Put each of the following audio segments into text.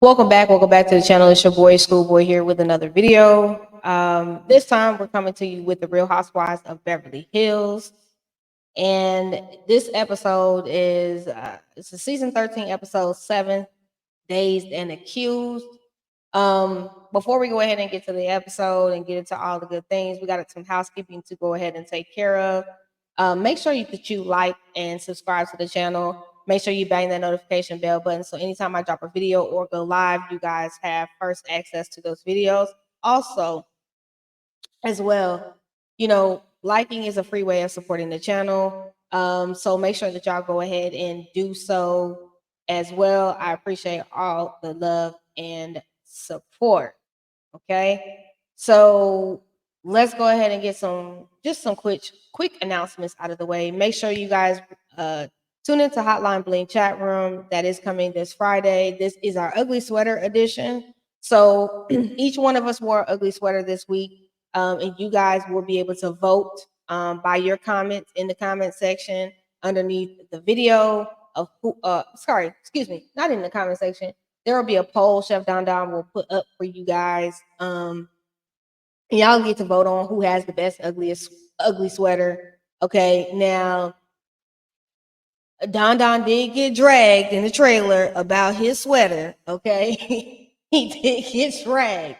Welcome back to the channel. It's your boy Schoolboy here with another video. This time we're coming to you with the Real Housewives of Beverly Hills, and this episode is it's a season 13 episode 7, Dazed and Accused. Before we go ahead and get to the episode and get into all the good things, we got some housekeeping to go ahead and take care of. Make sure that you like and subscribe to the channel. Make sure you bang that notification bell button so anytime I drop a video or go live, you guys have first access to those videos. Also, as well, liking is a free way of supporting the channel. So make sure that y'all go ahead and do so as well. I appreciate all the love and support. Okay. So let's go ahead and get some quick announcements out of the way. Make sure you guys tune into Hotline Bling chat room that is coming this Friday. This is our ugly sweater edition. So each one of us wore an ugly sweater this week. And you guys will be able to vote by your comments in the comment section underneath the video of who sorry, excuse me, not in the comment section. There will be a poll Chef Don Don will put up for you guys. And y'all get to vote on who has the best ugly sweater. Okay, now Don Don did get dragged in the trailer about his sweater. Okay, he did get dragged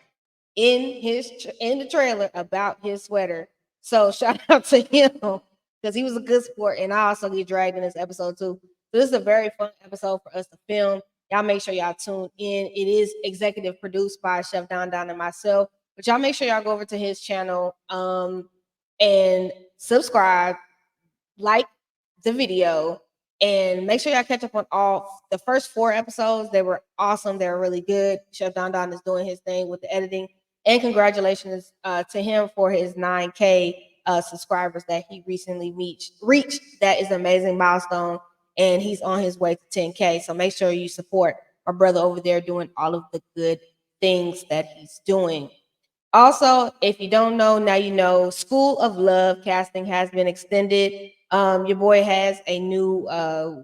in the trailer about his sweater. So shout out to him because he was a good sport, and I also get dragged in this episode too. So this is a very fun episode for us to film. Y'all make sure y'all tune in. It is executive produced by Chef Don Don and myself. But y'all make sure y'all go over to his channel and subscribe, like the video, and make sure y'all catch up on all the first 4 episodes. They were awesome. They were really good. Chef Don Don is doing his thing with the editing. And congratulations to him for his 9K subscribers that he recently reached. That is an amazing milestone. And he's on his way to 10K. So make sure you support our brother over there doing all of the good things that he's doing. Also, if you don't know, now you know, School of Love casting has been extended. Your boy has a new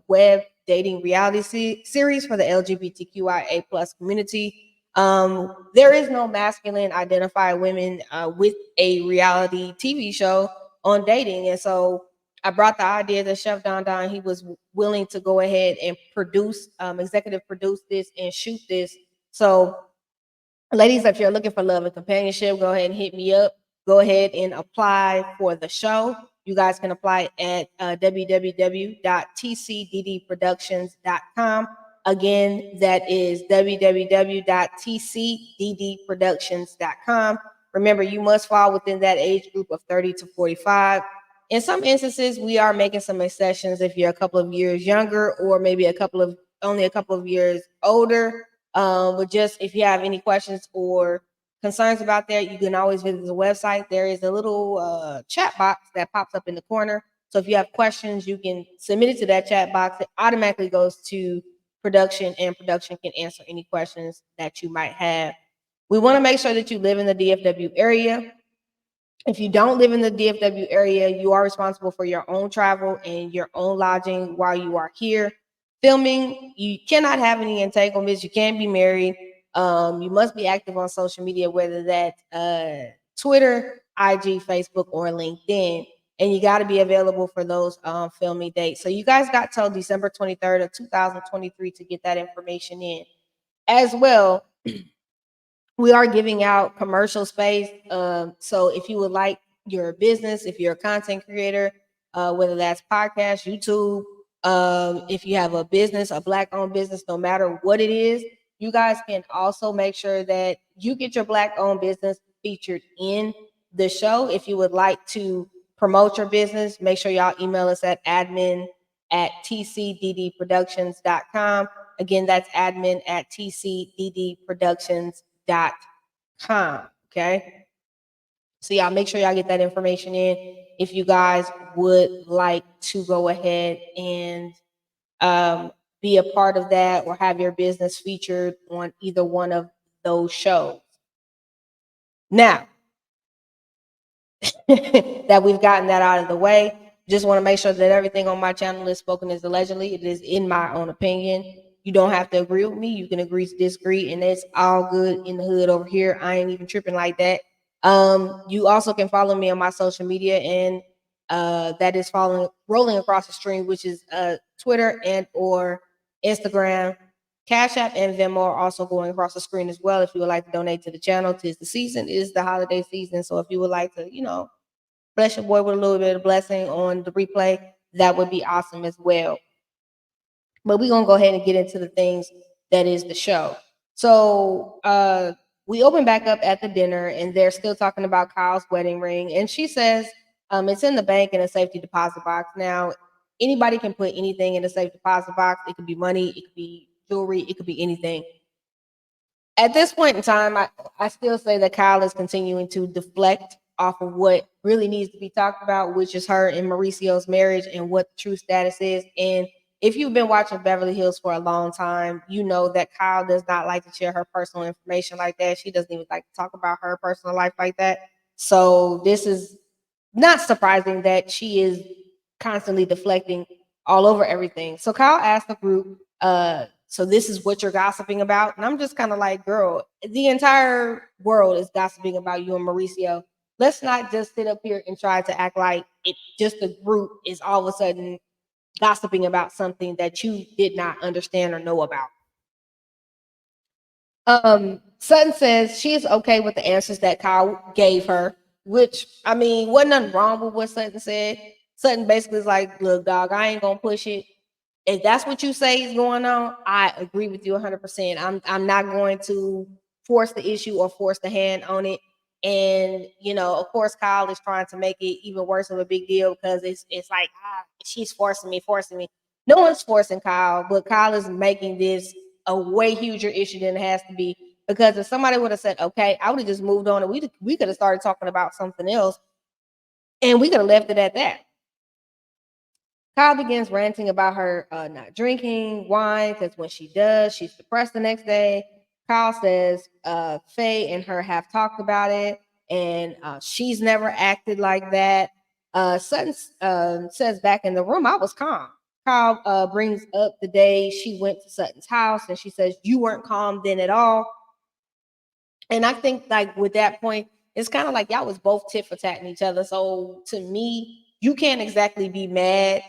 web dating reality series for the LGBTQIA plus community. There is no masculine identified women with a reality TV show on dating. And so I brought the idea to Chef Don Don. He was willing to go ahead and executive produce this and shoot this. So ladies, if you're looking for love and companionship, go ahead and hit me up. Go ahead and apply for the show. You guys can apply at www.tcddproductions.com. Again, that is www.tcddproductions.com. Remember, you must fall within that age group of 30 to 45. In some instances, we are making some exceptions if you're a couple of years younger or maybe only a couple of years older. But just if you have any questions or concerns about that, you can always visit the website. There is a little chat box that pops up in the corner. So if you have questions, you can submit it to that chat box. It automatically goes to production, and production can answer any questions that you might have. We want to make sure that you live in the DFW area. If you don't live in the DFW area, you are responsible for your own travel and your own lodging while you are here filming. You cannot have any entanglements. You can't be married. You must be active on social media, whether that's Twitter, IG, Facebook, or LinkedIn. And you got to be available for those filming dates. So you guys got till December 23rd of 2023 to get that information in. As well, we are giving out commercial space. So if you would like your business, if you're a content creator, whether that's podcast, YouTube, if you have a business, a Black-owned business, no matter what it is, you guys can also make sure that you get your Black-owned business featured in the show. If you would like to promote your business, make sure y'all email us at admin@tcddproductions.com. Again, that's admin@tcddproductions.com. Okay. So y'all make sure y'all get that information in if you guys would like to go ahead and be a part of that or have your business featured on either one of those shows. Now that we've gotten that out of the way, just want to make sure that everything on my channel is spoken as allegedly. It is in my own opinion. You don't have to agree with me. You can agree to disagree, and it's all good in the hood over here. I ain't even tripping like that. You also can follow me on my social media, and that is following rolling across the stream, which is Twitter and or Instagram. Cash App and Venmo are also going across the screen as well. If you would like to donate to the channel, tis the season, it is the holiday season. So if you would like to, bless your boy with a little bit of blessing on the replay, that would be awesome as well. But we're gonna go ahead and get into the things that is the show. So we open back up at the dinner and they're still talking about Kyle's wedding ring. And she says it's in the bank in a safety deposit box. Now, anybody can put anything in a safe deposit box. It could be money, it could be jewelry, it could be anything. At this point in time, I still say that Kyle is continuing to deflect off of what really needs to be talked about, which is her and Mauricio's marriage and what the true status is. And if you've been watching Beverly Hills for a long time, you know that Kyle does not like to share her personal information like that. She doesn't even like to talk about her personal life like that. So this is not surprising that she is constantly deflecting all over everything. So Kyle asked the group, so this is what you're gossiping about. And I'm just kind of like, girl, the entire world is gossiping about you and Mauricio. Let's not just sit up here and try to act like it just the group is all of a sudden gossiping about something that you did not understand or know about. Sutton says she is okay with the answers that Kyle gave her, which I mean, wasn't nothing wrong with what Sutton said. Sutton basically is like, look, dog, I ain't gonna push it. If that's what you say is going on, I agree with you 100%. I'm not going to force the issue or force the hand on it. And of course, Kyle is trying to make it even worse of a big deal because it's like she's forcing me. No one's forcing Kyle, but Kyle is making this a way huger issue than it has to be. Because if somebody would have said, "Okay," I would have just moved on, and we could have started talking about something else, and we could have left it at that. Kyle begins ranting about her not drinking wine because when she does, she's depressed the next day. Kyle says Faye and her have talked about it, and she's never acted like that. Sutton says back in the room, I was calm. Kyle brings up the day she went to Sutton's house, and she says, "You weren't calm then at all." And I think like with that point, it's kind of like y'all was both tit for tatting each other. So to me, you can't exactly be mad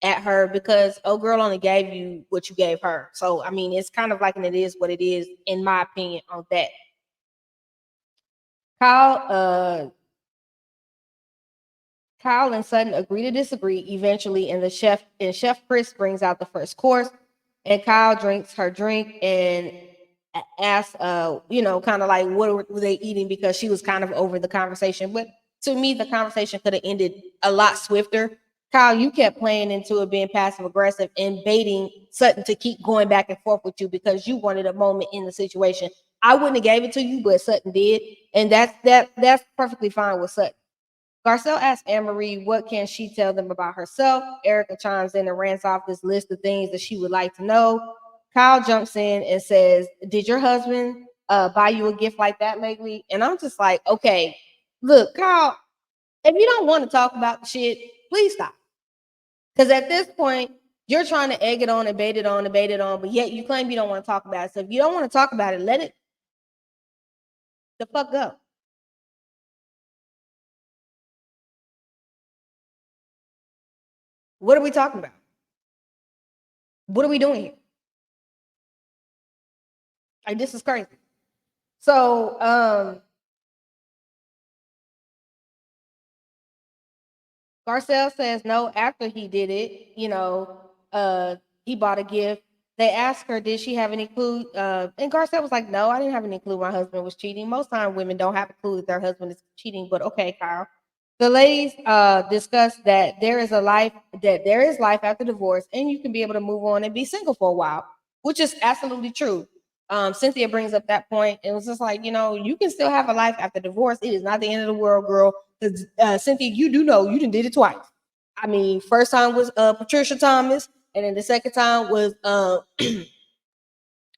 at her because oh girl only gave you what you gave her. So I mean it's kind of like and it is what it is, in my opinion, on that. Kyle Kyle and Sutton agree to disagree eventually, and Chef Chris brings out the first course, and Kyle drinks her drink and asks, kind of like what were they eating because she was kind of over the conversation. But to me, the conversation could have ended a lot swifter. Kyle, you kept playing into it being passive aggressive and baiting Sutton to keep going back and forth with you because you wanted a moment in the situation. I wouldn't have gave it to you, but Sutton did, and that's perfectly fine with Sutton. Garcelle asks Anne-Marie what can she tell them about herself. Erica chimes in and rants off this list of things that she would like to know. Kyle jumps in and says, "Did your husband buy you a gift like that lately?" And I'm just like, okay, look, Kyle, if you don't want to talk about the shit, please stop. Because at this point, you're trying to egg it on and bait it on and bait it on, but yet you claim you don't want to talk about it. So if you don't want to talk about it, let it the fuck go. What are we talking about? What are we doing here? Like this is crazy. So Garcelle says no after he did it, he bought a gift. They asked her, did she have any clue? And Garcelle was like, no, I didn't have any clue my husband was cheating. Most time women don't have a clue that their husband is cheating, but okay, Kyle. The ladies discussed that there is life after divorce, and you can be able to move on and be single for a while, which is absolutely true. Cynthia brings up that point. It was just like, you can still have a life after divorce. It is not the end of the world, girl. Because Cynthia, you do know you done did it twice. I mean, first time was Patricia Thomas, and then the second time was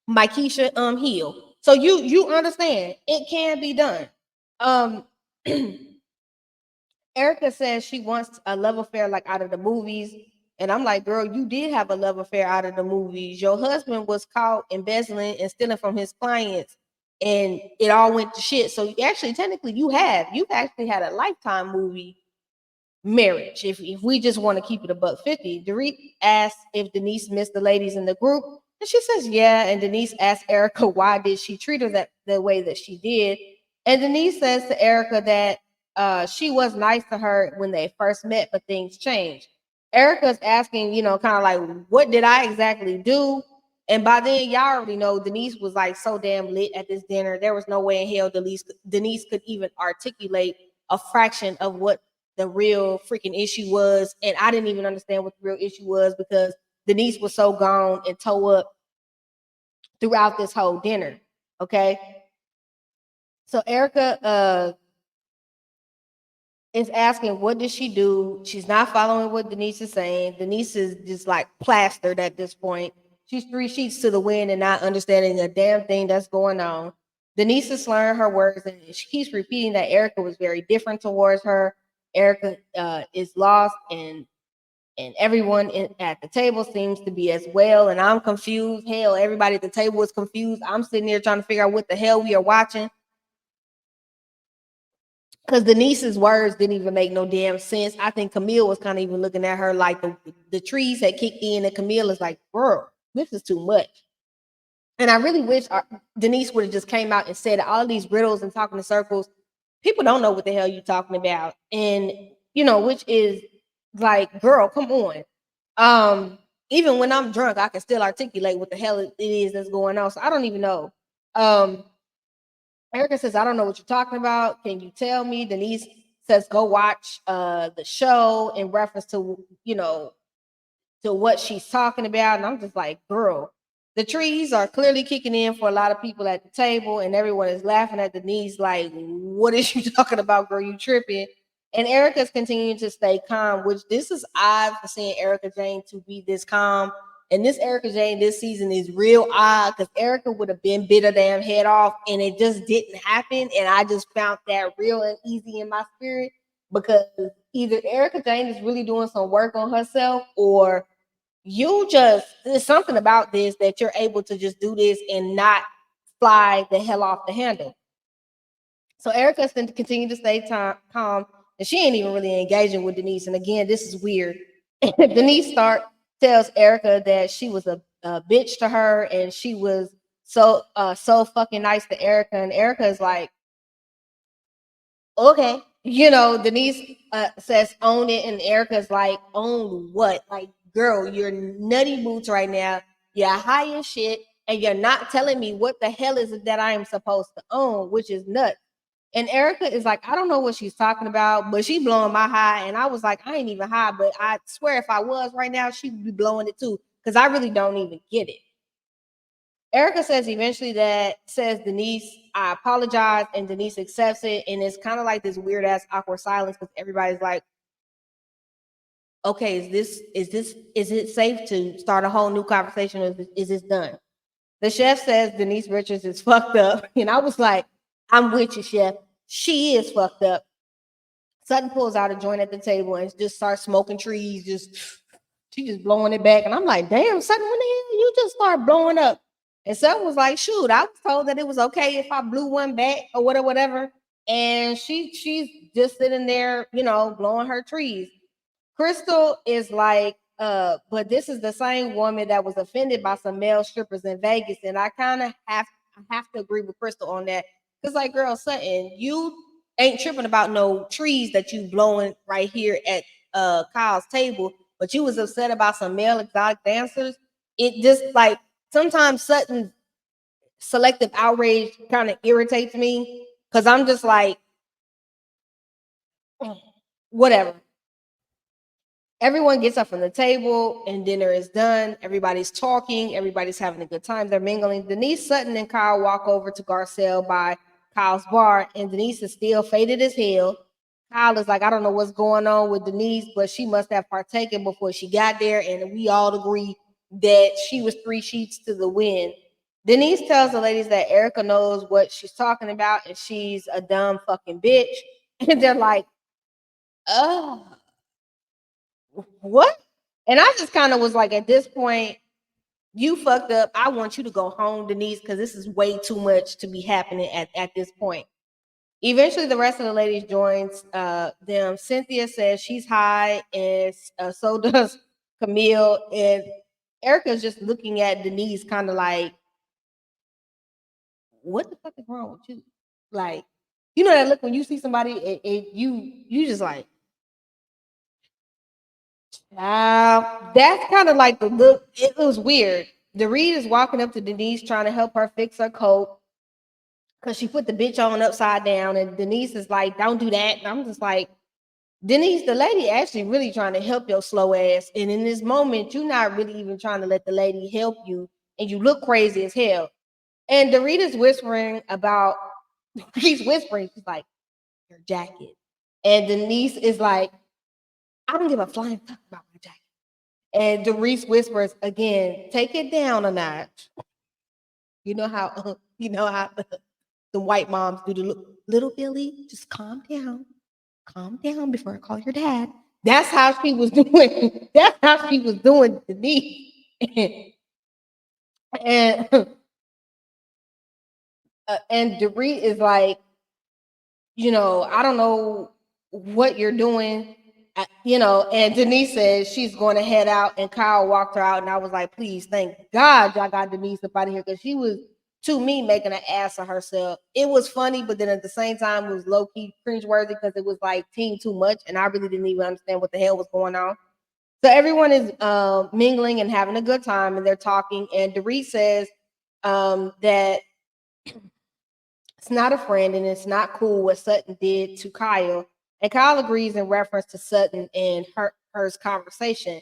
Mykesha Hill. So you understand it can be done. Um Erica says she wants a love affair like out of the movies. And I'm like, girl, you did have a love affair out of the movies. Your husband was caught embezzling and stealing from his clients, and it all went to shit. So actually, technically, you've actually had a Lifetime movie marriage. If we just want to keep it $150, Dorit asks if Denise missed the ladies in the group, and she says yeah. And Denise asks Erica why did she treat her that the way that she did, and Denise says to Erica that she was nice to her when they first met, but things changed. Erica's asking, kind of like, what did I exactly do? And by then, y'all already know Denise was like so damn lit at this dinner. There was no way in hell Denise could even articulate a fraction of what the real freaking issue was. And I didn't even understand what the real issue was because Denise was so gone and toe up throughout this whole dinner. Okay. So Erica is asking, what did she do? She's not following what Denise is saying. Denise is just like plastered at this point. She's 3 sheets to the wind and not understanding a damn thing that's going on. Denise is slurring her words and she keeps repeating that Erica was very different towards her. Erica is lost and everyone at the table seems to be as well. And I'm confused. Hell, everybody at the table is confused. I'm sitting there trying to figure out what the hell we are watching because Denise's words didn't even make no damn sense. I think Camille was kind of even looking at her like the trees had kicked in, and Camille is like, "Girl, this is too much." And I really wish Denise would have just came out and said all of these riddles and talking in circles. People don't know what the hell you're talking about, and which is like, girl, come on. Even when I'm drunk, I can still articulate what the hell it is that's going on. So I don't even know. Um, Erica says, I don't know what you're talking about. Can you tell me? Denise says, go watch the show in reference to, to what she's talking about. And I'm just like, girl, the trees are clearly kicking in for a lot of people at the table, and everyone is laughing at Denise, like, what is you talking about, girl? You tripping. And Erica's continuing to stay calm, which this is odd for seeing Erica Jane to be this calm. And this Erica Jane this season is real odd because Erica would have been bit her damn head off, and it just didn't happen. And I just found that real uneasy in my spirit because either Erica Jane is really doing some work on herself, or there's something about this that you're able to just do this and not fly the hell off the handle. So Erica's going to continue to stay calm, and she ain't even really engaging with Denise. And again, this is weird. Denise tells Erica that she was a bitch to her, and she was so fucking nice to Erica. And Erica is like, okay. Denise says own it, and Erica's like, own what? Like, girl, you're nutty boots right now. You're high as shit, and you're not telling me what the hell is it that I am supposed to own, which is nuts. And Erica is like, I don't know what she's talking about, but she blowing my high. And I was like, I ain't even high, but I swear if I was right now, she would be blowing it too, because I really don't even get it. Erica says eventually that says Denise, I apologize, and Denise accepts it, and it's kind of like this weird ass awkward silence because everybody's like, okay, is it safe to start a whole new conversation, or is this done? The chef says Denise Richards is fucked up, and I was like, I'm with you, chef. She is fucked up. Sutton pulls out a joint at the table and just starts smoking trees, she just blowing it back, and I'm like, damn, Sutton, when the hell you just start blowing up? And Sutton was like, shoot, I was told that it was okay if I blew one back or whatever. And she's just sitting there, blowing her trees. Crystal is like, but this is the same woman that was offended by some male strippers in Vegas. And I kind of have to agree with Crystal on that. Because, like, girl, Sutton, you ain't tripping about no trees that you blowing right here at Kyle's table, but you was upset about some male exotic dancers. It just like sometimes Sutton's selective outrage kind of irritates me because I'm just like, whatever. Everyone gets up from the table and dinner is done. Everybody's talking. Everybody's having a good time. They're mingling. Denise, Sutton, and Kyle walk over to Garcelle by Kyle's bar, and Denise is still faded as hell. Kyle is like, I don't know what's going on with Denise, but she must have partaken before she got there. And we all agree that she was 3 sheets to the wind. Denise tells the ladies that Erica knows what she's talking about and she's a dumb fucking bitch. And they're like, oh, what? And I just kind of was like, at this point, you fucked up. I want you to go home, Denise, because this is way too much to be happening at this point. Eventually, the rest of the ladies joins them. Cynthia says she's high, and so does Camille. And Erica's just looking at Denise, kind of like, "What the fuck is wrong with you?" Like, you know that look when you see somebody, and you just like, that's kind of like the look. It was weird. Dorit is walking up to Denise, trying to help her fix her coat because she put the bitch on upside down, and Denise is like, "Don't do that." And I'm just like, Denise, the lady actually really trying to help your slow ass. And in this moment, you're not really even trying to let the lady help you. And you look crazy as hell. And Dorita's whispering about, she's whispering, she's like, your jacket. And Denise is like, I don't give a flying fuck about my jacket. And Doris whispers again, take it down a notch. You know how, the white moms do the little Billy, just calm down before I call your dad. That's how she was doing. That's how she was doing to me. and and Dorit is like, I don't know what you're doing. And Denise says she's going to head out, and Kyle walked her out, and I was like, please, thank God y'all got Denise up out of here, because she was, to me, making an ass of herself. It was funny, but then at the same time, it was low-key cringeworthy because it was like team too much, and I really didn't even understand what the hell was going on. So everyone is mingling and having a good time, and they're talking, and Dorit says that it's not a friend, and it's not cool what Sutton did to Kyle. And Kyle agrees in reference to Sutton and her's conversation.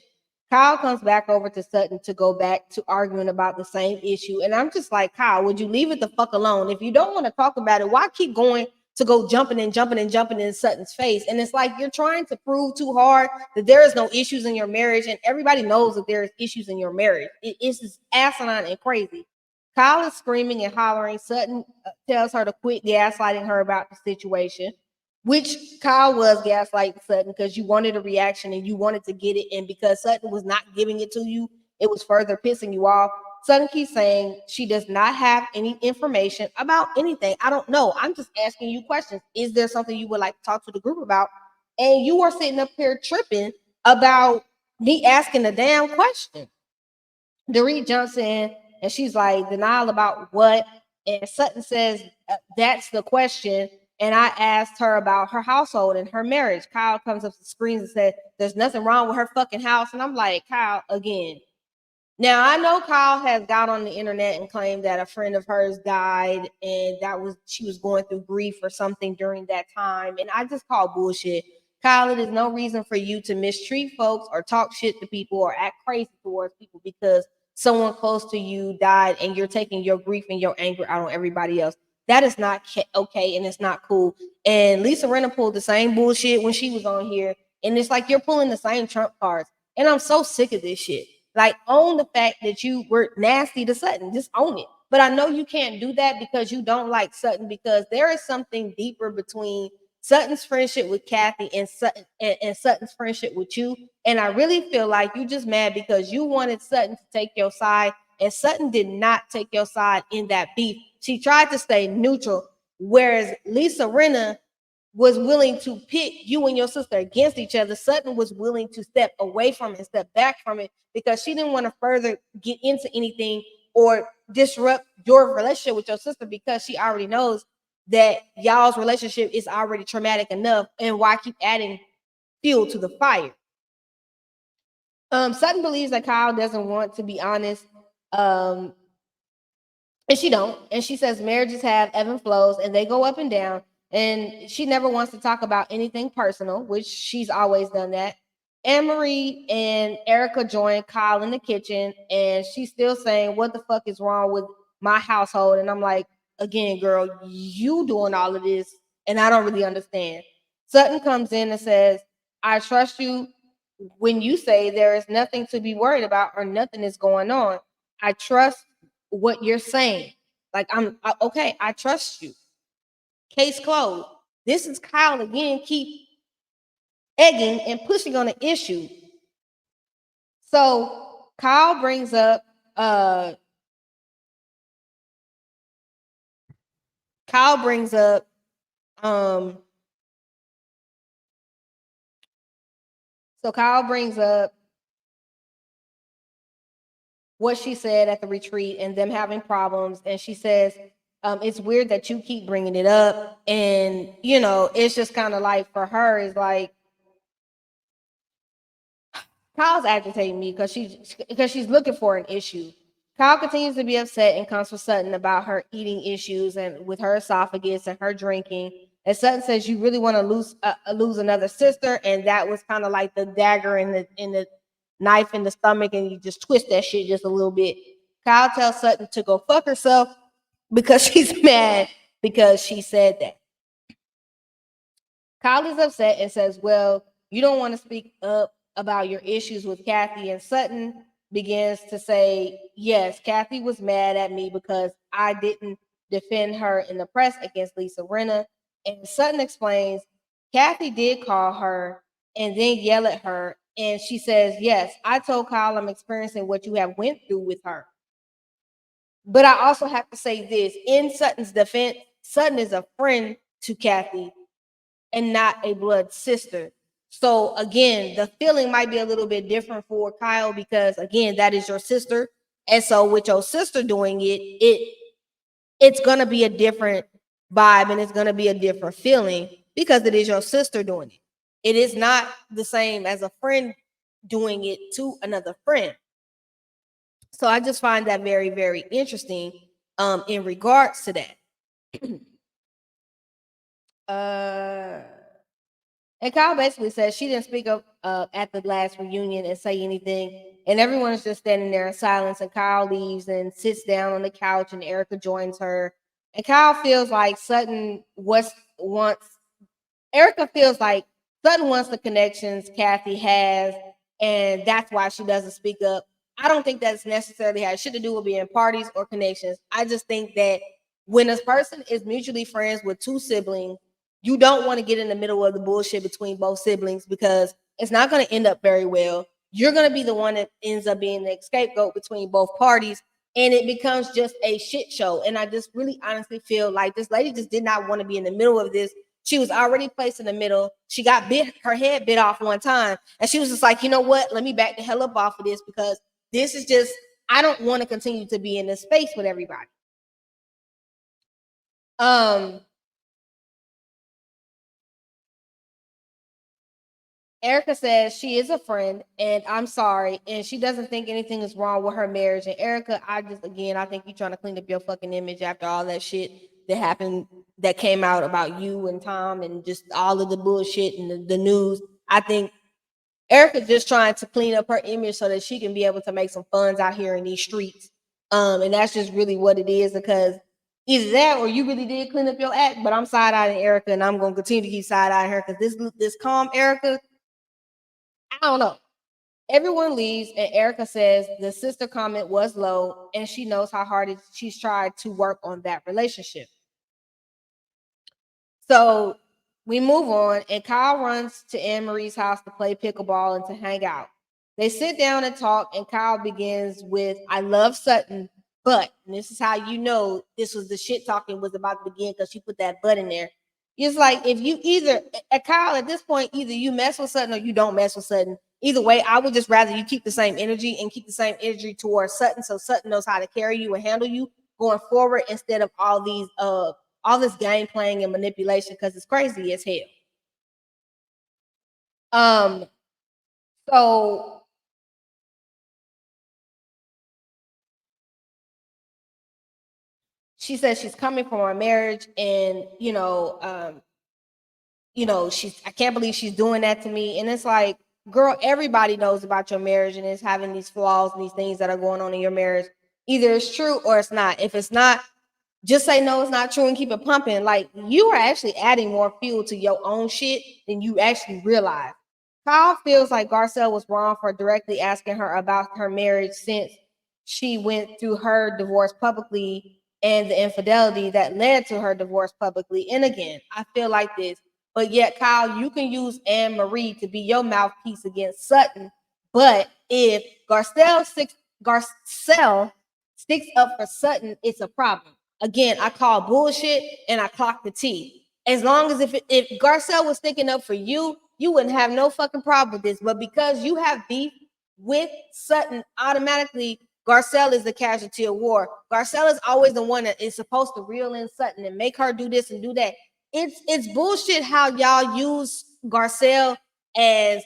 Kyle comes back over to Sutton to go back to arguing about the same issue. And I'm just like, Kyle, would you leave it the fuck alone? If you don't want to talk about it, why keep going to go jumping and jumping and jumping in Sutton's face? And it's like you're trying to prove too hard that there is no issues in your marriage, and everybody knows that there's issues in your marriage. It's just asinine and crazy. Kyle is screaming and hollering. Sutton tells her to quit gaslighting her about the situation, which Kyle was gaslighting Sutton because you wanted a reaction and you wanted to get it. And because Sutton was not giving it to you, it was further pissing you off. Sutton keeps saying she does not have any information about anything. I don't know. I'm just asking you questions. Is there something you would like to talk to the group about? And you are sitting up here tripping about me asking a damn question. Dorit jumps in and she's like, denial about what? And Sutton says, that's the question. And I asked her about her household and her marriage. Kyle comes up the screens and said, there's nothing wrong with her fucking house. And I'm like, Kyle, again. Now I know Kyle has got on the internet and claimed that a friend of hers died, and she was going through grief or something during that time. And I just call bullshit. Kyle, it is no reason for you to mistreat folks or talk shit to people or act crazy towards people because someone close to you died and you're taking your grief and your anger out on everybody else. That is not okay, and it's not cool. And Lisa Rinna pulled the same bullshit when she was on here, and it's like you're pulling the same Trump cards. And I'm so sick of this shit. Like, own the fact that you were nasty to Sutton. Just own it. But I know you can't do that because you don't like Sutton, because there is something deeper between Sutton's friendship with Kathy and Sutton's friendship with you. And I really feel like you just mad because you wanted Sutton to take your side, and Sutton did not take your side in that beef. She tried to stay neutral, whereas Lisa Rinna was willing to pit you and your sister against each other. Sutton was willing to step away from it, step back from it, because she didn't want to further get into anything or disrupt your relationship with your sister, because she already knows that y'all's relationship is already traumatic enough, and why keep adding fuel to the fire? Sutton believes that Kyle doesn't want to be honest. Um, and she don't. And she says marriages have ebb and flows and they go up and down. And she never wants to talk about anything personal, which she's always done that. Anne Marie and Erica join Kyle in the kitchen, and she's still saying, what the fuck is wrong with my household? And I'm like, again, girl, you doing all of this, and I don't really understand. Sutton comes in and says, I trust you when you say there is nothing to be worried about or nothing is going on. I trust what you're saying. Like, okay, I trust you. Case closed. This is Kyle again, keep egging and pushing on an issue. So Kyle brings up uh Kyle brings up um so Kyle brings up what she said at the retreat and them having problems, and she says it's weird that you keep bringing it up, and it's just kind of like for her is like Kyle's agitating me because she's looking for an issue. Kyle continues to be upset and comes for Sutton about her eating issues and with her esophagus and her drinking. And Sutton says, "You really want to lose another sister," and that was kind of like the dagger in the knife in the stomach, and you just twist that shit just a little bit. Kyle tells Sutton to go fuck herself because she's mad because she said that. Kyle is upset and says, "Well, you don't want to speak up about your issues with Kathy." And Sutton begins to say, "Yes, Kathy was mad at me because I didn't defend her in the press against Lisa Rinna." And Sutton explains, Kathy did call her and then yell at her. And she says, "Yes, I told Kyle I'm experiencing what you have went through with her. But I also have to say this in Sutton's defense, Sutton is a friend to Kathy and not a blood sister. So again, the feeling might be a little bit different for Kyle because again, that is your sister. And so with your sister doing it's gonna be a different vibe and it's gonna be a different feeling because it is your sister doing it. It is not the same as a friend doing it to another friend. So I just find that very, very interesting in regards to that. uh And Kyle basically says she didn't speak up at the last reunion and say anything. And everyone is just standing there in silence. And Kyle leaves and sits down on the couch, and Erica joins her. And Kyle feels like Erica feels like Sutton wants the connections Kathy has, and that's why she doesn't speak up. I don't think that's necessarily has shit to do with being parties or connections. I just think that when a person is mutually friends with two siblings, you don't want to get in the middle of the bullshit between both siblings because it's not going to end up very well. You're going to be the one that ends up being the scapegoat between both parties, and it becomes just a shit show. And I just really honestly feel like this lady just did not want to be in the middle of this. She was already placed in the middle. She got her head bit off one time, and she was just like, you know what? Let me back the hell up off of this because this is just, I don't want to continue to be in this space with everybody. Erica says she is a friend and I'm sorry, and she doesn't think anything is wrong with her marriage. And Erica, I think you're trying to clean up your fucking image after all that shit that happened, that came out about you and Tom and just all of the bullshit and the news. I think Erica's just trying to clean up her image so that she can be able to make some funds out here in these streets. And that's just really what it is, because either that or you really did clean up your act. But I'm side eyeing Erica, and I'm gonna continue to keep side eyeing her because this calm Erica, I don't know. Everyone leaves, and Erica says the sister comment was low, and she knows how hard she's tried to work on that relationship. So we move on, and Kyle runs to Anne Marie's house to play pickleball and to hang out. They sit down and talk, and Kyle begins with, "I love Sutton, but," and this is how you know this was the shit talking was about to begin because she put that "but" in there. It's like if you either at Kyle at this point, either you mess with Sutton or you don't mess with Sutton. Either way, I would just rather you keep the same energy and keep the same energy towards Sutton, so Sutton knows how to carry you and handle you going forward instead of all this game playing and manipulation, because it's crazy as hell. Um, so she says she's coming from her marriage, and she's, I can't believe she's doing that to me. And it's like, girl, everybody knows about your marriage and it's having these flaws and these things that are going on in your marriage. Either it's true or it's not. If it's not, just say no, it's not true and keep it pumping. Like, you are actually adding more fuel to your own shit than you actually realize. Kyle feels like Garcelle was wrong for directly asking her about her marriage since she went through her divorce publicly and the infidelity that led to her divorce publicly. And again, I feel like this, but yet, Kyle, you can use Anne Marie to be your mouthpiece against Sutton, But if Garcelle sticks up for Sutton, it's a problem. Again, I call bullshit and I clock the T. As long as if Garcelle was sticking up for you, you wouldn't have no fucking problem with this. But because you have beef with Sutton, automatically Garcelle is the casualty of war. Garcelle is always the one that is supposed to reel in Sutton and make her do this and do that. It's bullshit how y'all use Garcelle as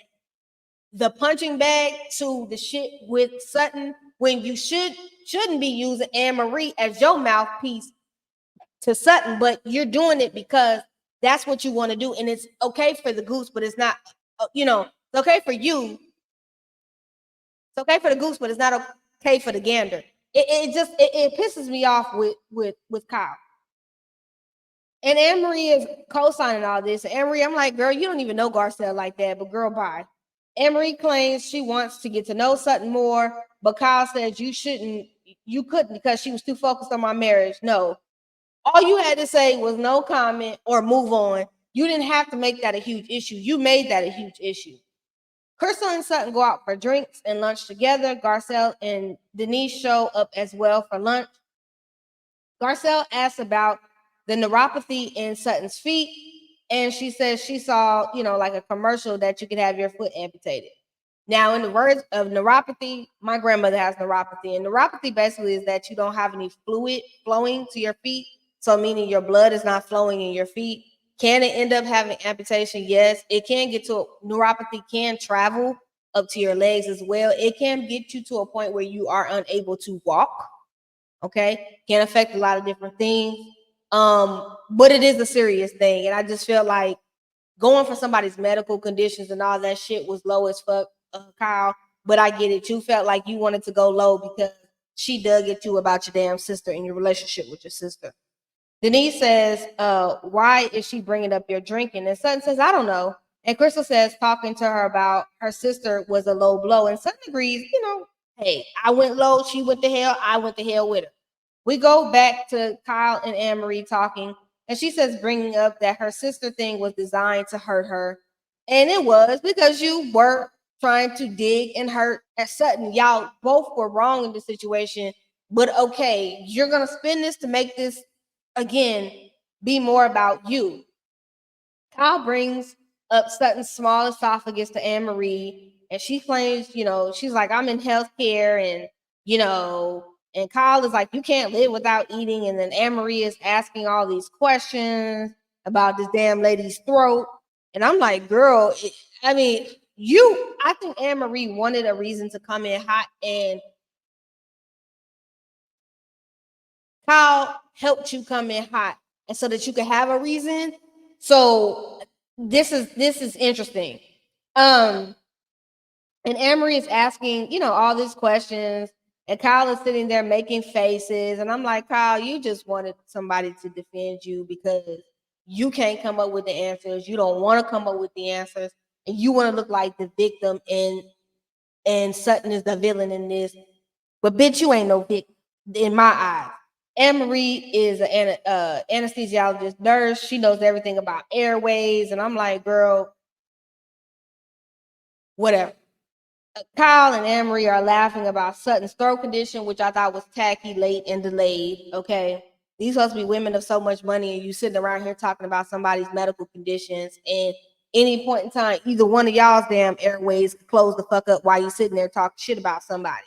the punching bag to the shit with Sutton when you shouldn't be using Anne Marie as your mouthpiece to Sutton, but you're doing it because that's what you want to do, and it's okay for the goose, but it's not. It's okay for you. It's okay for the goose, but it's not okay for the gander. It pisses me off with Kyle. And Anne Marie is co-signing all this. And Anne Marie, I'm like, girl, you don't even know Garcelle like that, but girl, bye. Anne Marie claims she wants to get to know Sutton more, but Kyle says you couldn't because she was too focused on my marriage. No. All you had to say was no comment or move on. You didn't have to make that a huge issue. You made that a huge issue. Crystal and Sutton go out for drinks and lunch together. Garcelle and Denise show up as well for lunch. Garcelle asks about the neuropathy in Sutton's feet, and she says she saw, like a commercial that you could have your foot amputated. Now, in the words of neuropathy, my grandmother has neuropathy, and neuropathy basically is that you don't have any fluid flowing to your feet, so meaning your blood is not flowing in your feet. Can it end up having amputation? Yes, it can get to neuropathy can travel up to your legs as well. It can get you to a point where you are unable to walk. Okay, can affect a lot of different things. But it is a serious thing, and I just feel like going for somebody's medical conditions and all that shit was low as fuck, Kyle. But I get it. You felt like you wanted to go low because she dug at you about your damn sister and your relationship with your sister. Denise says, why is she bringing up your drinking? And Sutton says, I don't know. And Crystal says, talking to her about her sister was a low blow. And Sutton agrees, hey, I went low, she went to hell, I went to hell with her. We go back to Kyle and Anne Marie talking, and she says, bringing up that her sister thing was designed to hurt her. And it was because you were trying to dig and hurt at Sutton. Y'all both were wrong in the situation, but okay, you're going to spin this to make this, again, be more about you. Kyle brings up Sutton's small esophagus to Anne Marie, and she claims, she's like, I'm in healthcare, and Kyle is like, you can't live without eating. And then Anne Marie is asking all these questions about this damn lady's throat. And I'm like, girl, I think Anne Marie wanted a reason to come in hot, and Kyle helped you come in hot, and so that you could have a reason. So this is interesting. And Anne Marie is asking, all these questions, and Kyle is sitting there making faces. And I'm like, Kyle, you just wanted somebody to defend you because you can't come up with the answers. You don't want to come up with the answers, and you want to look like the victim, and Sutton is the villain in this. But bitch, you ain't no victim in my eyes. Anne Marie is an anesthesiologist nurse. She knows everything about airways. And I'm like, girl, whatever. Kyle and Anne Marie are laughing about Sutton's throat condition, which I thought was tacky, late, and delayed. Okay. These supposed to be women of so much money, and you sitting around here talking about somebody's medical conditions. And any point in time, either one of y'all's damn airways close the fuck up while you sitting there talking shit about somebody.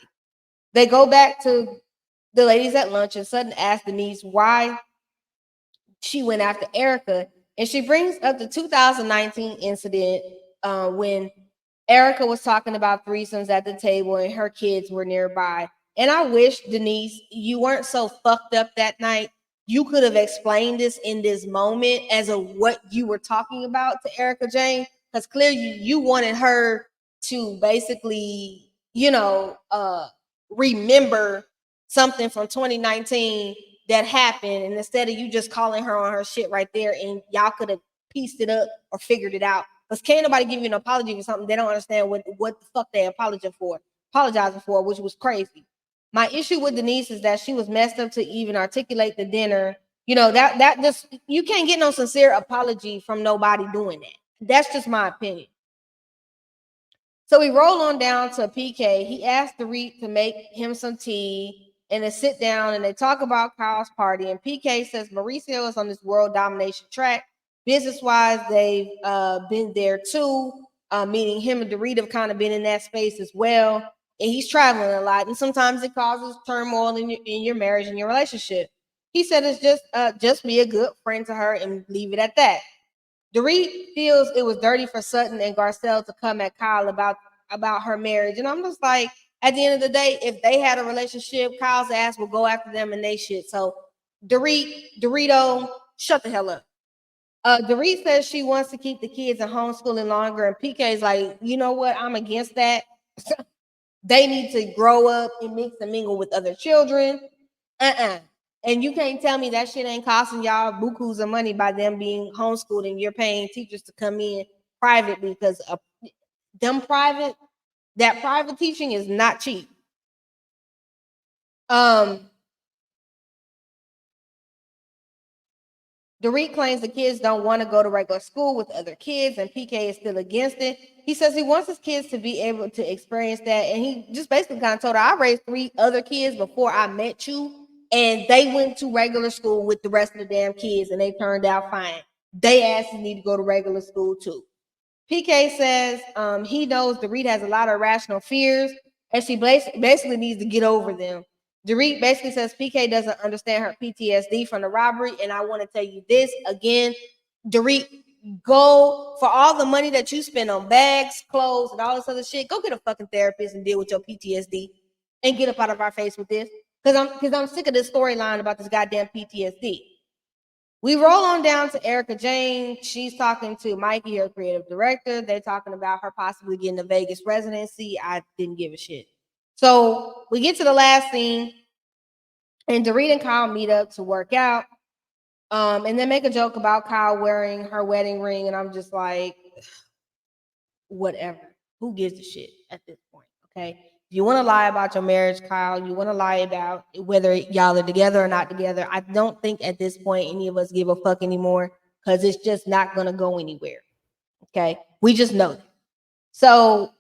They go back to the ladies at lunch, and Sutton asked Denise why she went after Erica. And she brings up the 2019 incident when Erica was talking about threesomes at the table and her kids were nearby. And I wish, Denise, you weren't so fucked up that night. You could have explained this in this moment as a what you were talking about to Erica Jane, because clearly you wanted her to basically, remember something from 2019 that happened, and instead of you just calling her on her shit right there, and y'all could have pieced it up or figured it out. Because can't nobody give you an apology for something they don't understand what the fuck they apologizing for, which was crazy. My issue with Denise is that she was messed up to even articulate the dinner. That just, you can't get no sincere apology from nobody doing that. That's just my opinion. So we roll on down to PK. He asked Dorit to make him some tea and to sit down and they talk about Kyle's party. And PK says Mauricio is on this world domination track. Business wise, they've been there too. Meaning him and Dorit have kind of been in that space as well. And he's traveling a lot. And sometimes it causes turmoil in your marriage and your relationship. He said it's just be a good friend to her and leave it at that. Dorit feels it was dirty for Sutton and Garcelle to come at Kyle about her marriage. And I'm just like, at the end of the day, if they had a relationship, Kyle's ass will go after them and they shit. So Dorito, shut the hell up. Dorit says she wants to keep the kids in homeschooling longer, and PK is like, you know what? I'm against that. They need to grow up and mix and mingle with other children. And you can't tell me that shit ain't costing y'all bukus of money by them being homeschooled and you're paying teachers to come in privately because that private teaching is not cheap. Dorit claims the kids don't want to go to regular school with other kids, and PK is still against it. He says he wants his kids to be able to experience that, and he just basically kind of told her, I raised 3 other kids before I met you, and they went to regular school with the rest of the damn kids, and they turned out fine. They asses need to go to regular school too. PK says he knows Dorit has a lot of irrational fears, and she basically needs to get over them. Dorit basically says PK doesn't understand her PTSD from the robbery, and I want to tell you this again, Dorit, go for all the money that you spend on bags, clothes, and all this other shit. Go get a fucking therapist and deal with your PTSD, and get up out of our face with this, because I'm sick of this storyline about this goddamn PTSD. We roll on down to Erica Jane. She's talking to Mikey, her creative director. They're talking about her possibly getting a Vegas residency. I didn't give a shit. So we get to the last scene, and Dorit and Kyle meet up to work out. And then make a joke about Kyle wearing her wedding ring, and I'm just like, whatever. Who gives a shit at this point? Okay. If you want to lie about your marriage, Kyle, you want to lie about whether y'all are together or not together. I don't think at this point any of us give a fuck anymore because it's just not gonna go anywhere. Okay. We just know that. So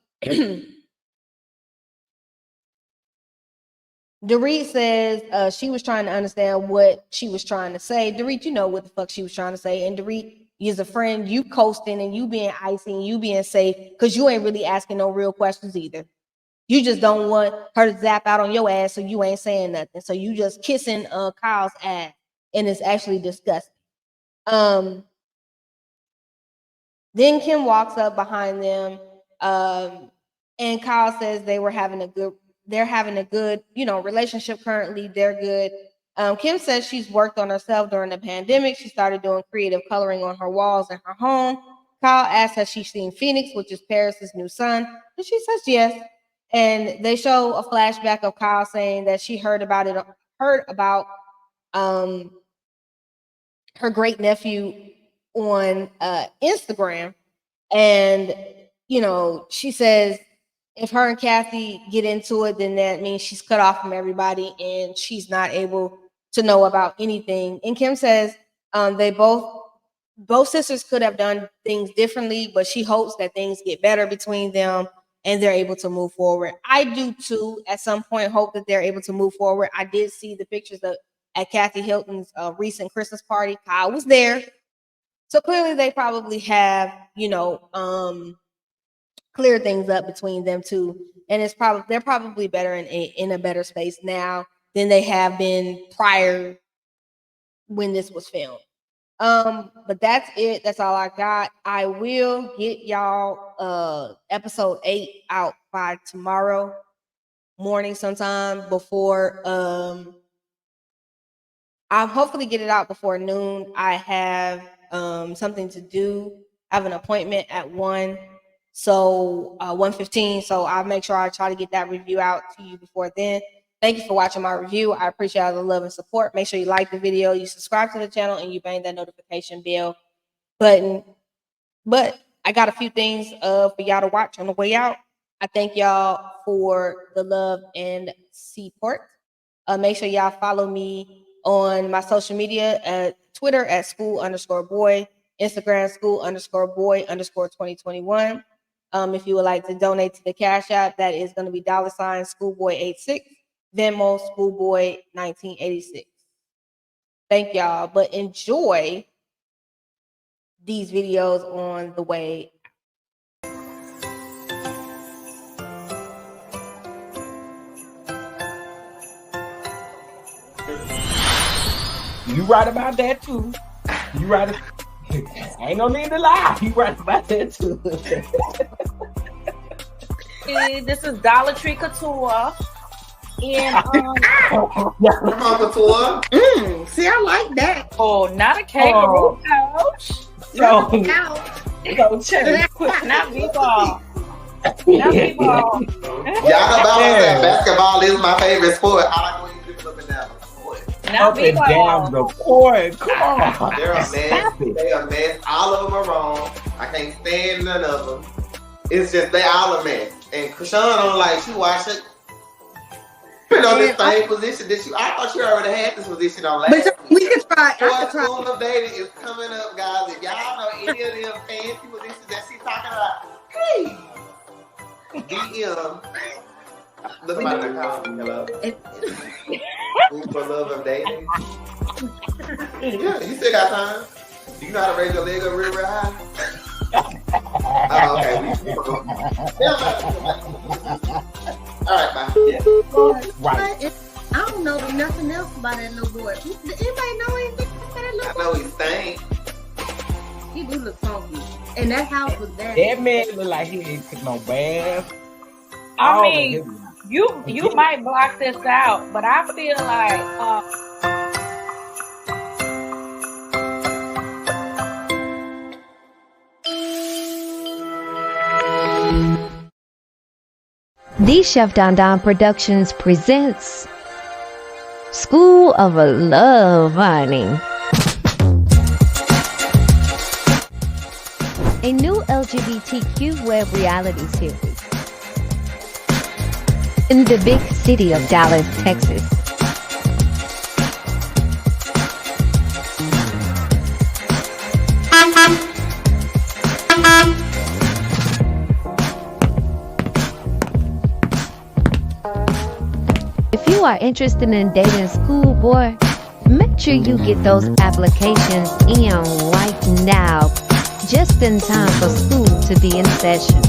Dorit says she was trying to understand what she was trying to say. Dorit, you know what the fuck she was trying to say. And Dorit is a friend, you coasting and you being icy and you being safe because you ain't really asking no real questions either. You just don't want her to zap out on your ass, so you ain't saying nothing. So you just kissing Kyle's ass, and it's actually disgusting. Then Kim walks up behind them, and Kyle says they're having a good, relationship currently. They're good. Kim says she's worked on herself during the pandemic. She started doing creative coloring on her walls in her home. Kyle asks has she seen Phoenix, which is Paris's new son, and she says yes. And they show a flashback of Kyle saying that she heard about her great nephew on Instagram. And, she says if her and Kathy get into it, then that means she's cut off from everybody and she's not able to know about anything. And Kim says they both sisters could have done things differently, but she hopes that things get better between them and they're able to move forward. I do too. At some point, hope that they're able to move forward. I did see the pictures at Kathy Hilton's recent Christmas party. Kyle was there, so clearly they probably have, clear things up between them two, and they're probably better in a better space now than they have been prior when this was filmed. But that's it. That's all I got. I will get y'all episode 8 out by tomorrow morning sometime before I'll hopefully get it out before noon. I have something to do. I have an appointment at 1. So 1:15. So I'll make sure I try to get that review out to you before then. Thank you for watching my review. I appreciate all the love and support. Make sure you like the video, you subscribe to the channel, and you bang that notification bell button. But I got a few things for y'all to watch on the way out. I thank y'all for the love and support. Make sure y'all follow me on my social media at Twitter at school_boy, Instagram school_boy_2021. If you would like to donate to the Cash App, that is going to be $ schoolboy86, Venmo schoolboy1986. Thank y'all, but enjoy these videos on the way. You right about that too. You right. Ain't no need to lie. You right about that too. This is Dollar Tree Couture. And Couture. See, I like that. oh, not a kangaroo pouch. Yo, Quick, not B-ball. Not B-ball. Y'all know about that basketball is my favorite sport. I like when you dribble up and down the court. Not up and B-ball. down the court. Come on. They're a mess. Stop it. They a mess. All of them are wrong. I can't stand none of them. It's just they all a mess. And Krishan don't like she watch it. Been on this same position that I thought you already had this position on last But week. we can try. Fourth School of Dating is coming up, guys. If y'all know any of them fancy positions that she's talking about, hey, DM. Look at my call. Hello. School for Love of Dating. Yeah, you still got time. Do you know how to raise your leg up real high? Oh, okay. All right, bye. Yeah. Right. I don't know nothing else about that little boy. Anybody know anything about that I little know boy? he stank. He do look funky. And that house was that. That man look like he ain't took no bath. I mean, you might block this out, but I feel like The Chef Don Don Productions presents School of Love, honey. A new LGBTQ web reality series in the big city of Dallas, Texas. If you are interested in dating schoolboy, make sure you get those applications in right now, just in time for school to be in session.